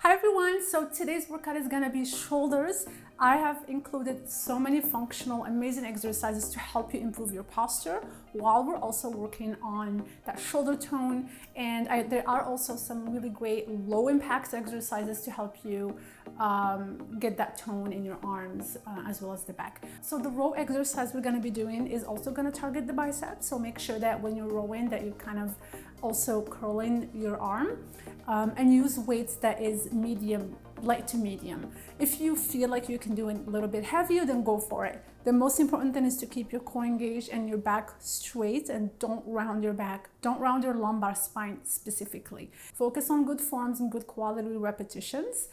Hi everyone, so today's workout is gonna be shoulders. I have included so many functional, amazing exercises to help you improve your posture while we're also working on that shoulder tone. And there are also some really great low impact exercises to help you get that tone in your arms as well as the back. So the row exercise we're gonna be doing is also gonna target the biceps. So make sure that when you're rowing that you're kind of also curling your arm and use weights that is medium, light to medium. If you feel like you can do it a little bit heavier, then go for it. The most important thing is to keep your core engaged and your back straight, and don't round your back. Don't round your lumbar spine specifically. Focus on good forms and good quality repetitions.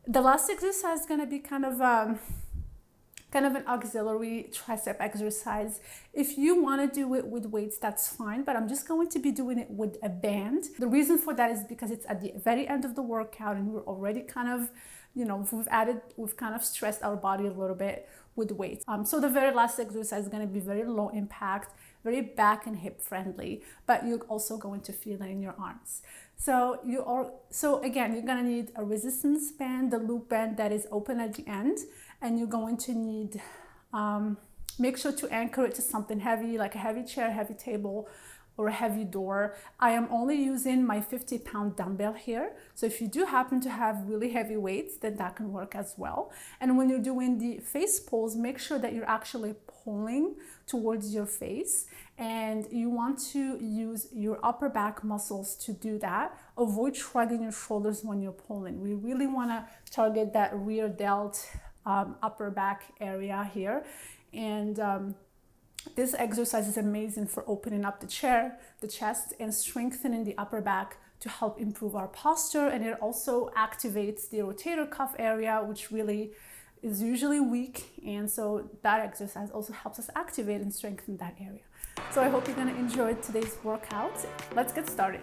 The last exercise is gonna be kind of an auxiliary tricep exercise. If you want to do it with weights, that's fine, but I'm just going to be doing it with a band. The reason for that is because it's at the very end of the workout and we're already kind of, we've kind of stressed our body a little bit with weights. So the very last exercise is going to be very low impact, very back and hip friendly, but you're also going to feel it in your arms. So again, you're going to need a resistance band, the loop band that is open at the end, and you're going to need, make sure to anchor it to something heavy, like a heavy chair, heavy table, or a heavy door. I am only using my 50-pound dumbbell here. So if you do happen to have really heavy weights, then that can work as well. And when you're doing the face pulls, make sure that you're actually pulling towards your face, and you want to use your upper back muscles to do that. Avoid shrugging your shoulders when you're pulling. We really want to target that rear delt, upper back area here. And this exercise is amazing for opening up the chair, the chest, and strengthening the upper back to help improve our posture. And it also activates the rotator cuff area, which really is usually weak. And so that exercise also helps us activate and strengthen that area. So I hope you're going to enjoy today's workout. Let's get started.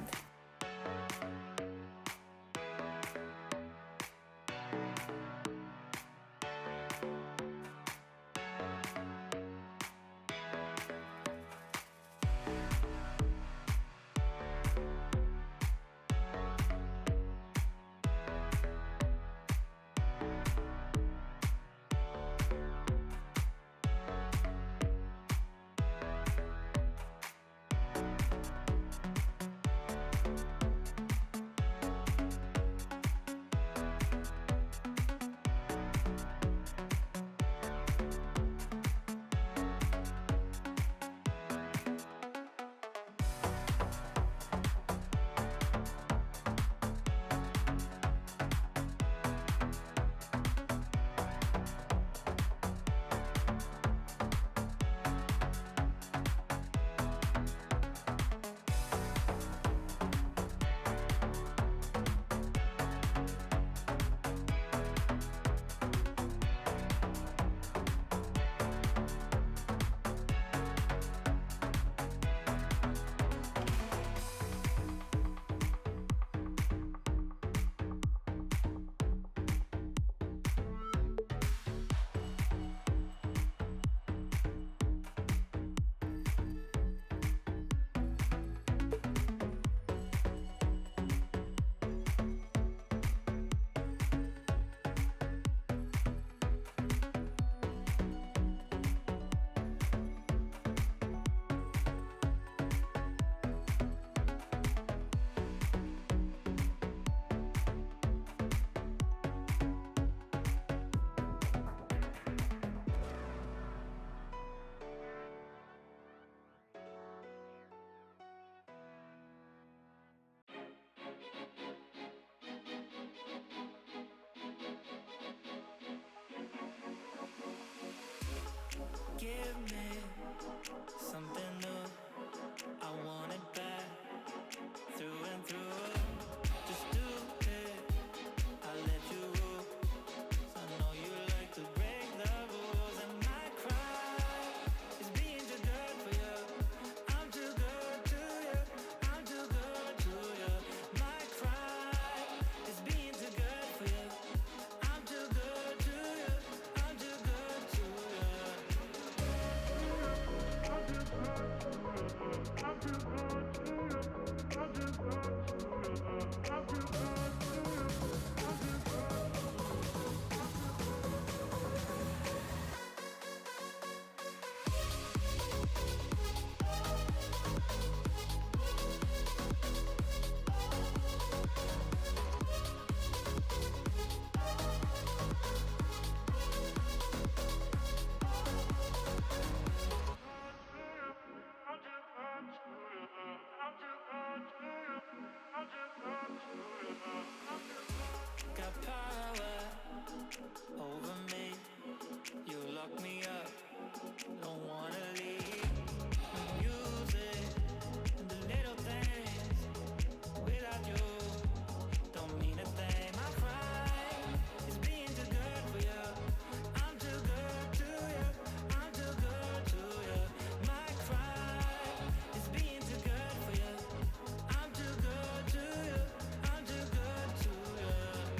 Got power over me. You lock me up, don't wanna leave. Music and the little things. Without you, don't mean a thing. My pride is being too good for you. I'm too good to you. I'm too good to you. My pride is being too good for you. I'm too good to you. I'm too good to you.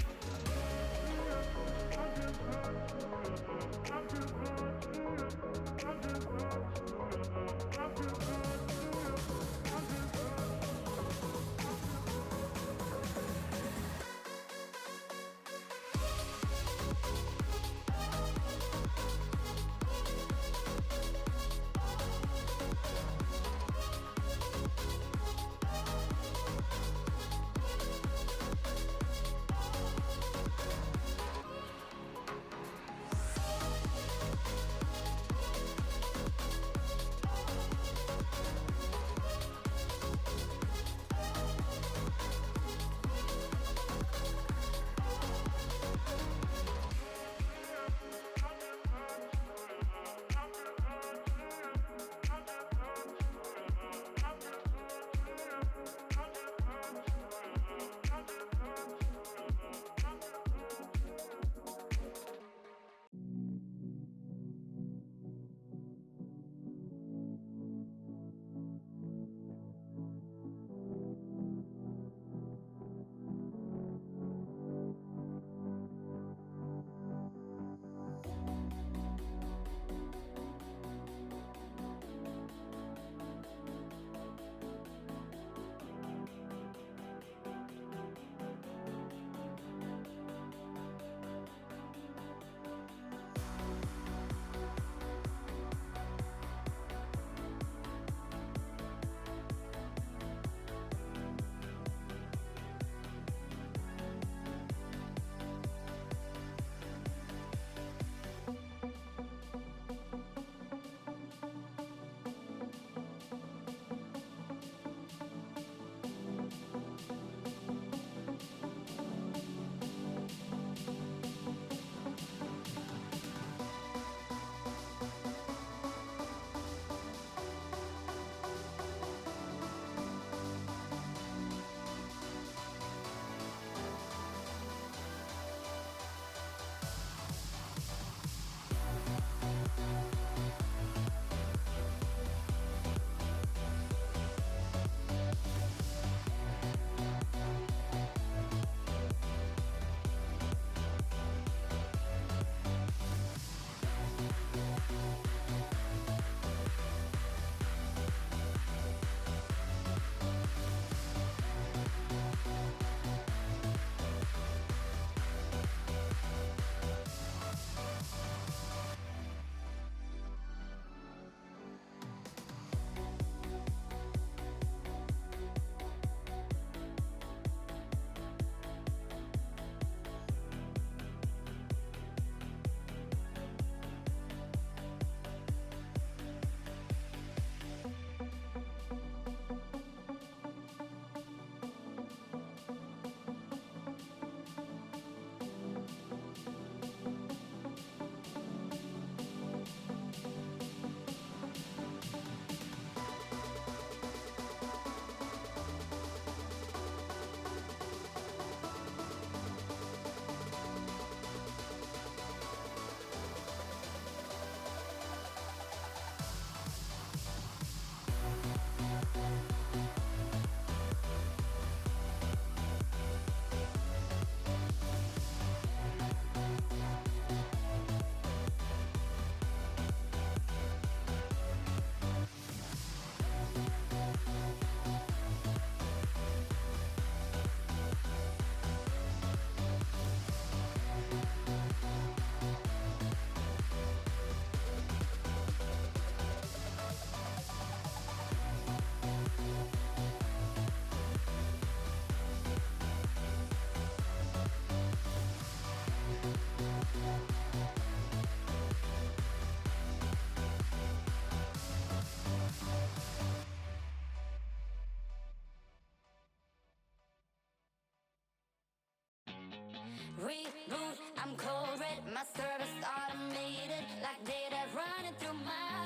Reboot, I'm cold red, my service automated, like data running through my